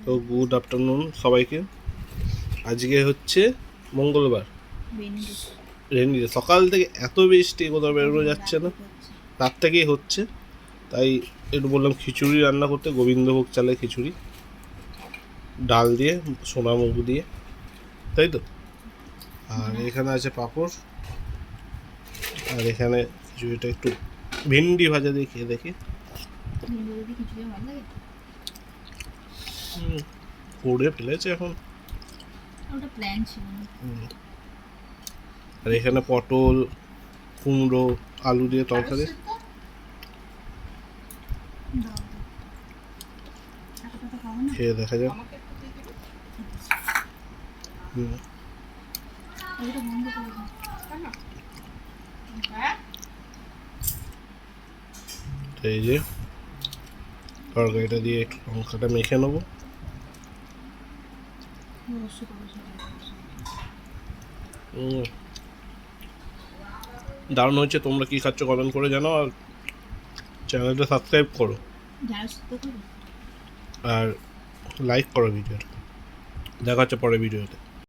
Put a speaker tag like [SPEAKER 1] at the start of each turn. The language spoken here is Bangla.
[SPEAKER 1] তো গুড আফটারনুন সবাইকে। আজকে হচ্ছে মঙ্গলবার, রেনি ডে। সকাল থেকে এত বৃষ্টি, কোথাও বেরোনো যাচ্ছে না, রাত থেকেই হচ্ছে। তাই একটু বললাম খিচুড়ি রান্না করতে, গোবিন্দভোগ চালের খিচুড়ি, ডাল দিয়ে, সোনা মুগ দিয়ে, তাই তো। আর এখানে আছে পাঁপড়, আর এখানে খিচুড়িটা একটু ভেন্ডি ভাজা দিয়ে খেয়ে দেখি। করে ফেলেছে এখন। আর এখানে পটল, কুমড়ো, আলু দিয়ে তরকারি। খেয়ে দেখা যাক। এই যে তরকারিটা দিয়ে একটু লঙ্কাটা মেখে নেবো। দারুণ হচ্ছে। তোমরা কি খাচ্ছ কমেন্ট করে জানাও, আর চ্যানেলটা সাবস্ক্রাইব করো আর লাইক করো ভিডিওটা। দেখা হচ্ছে পরের ভিডিওতে।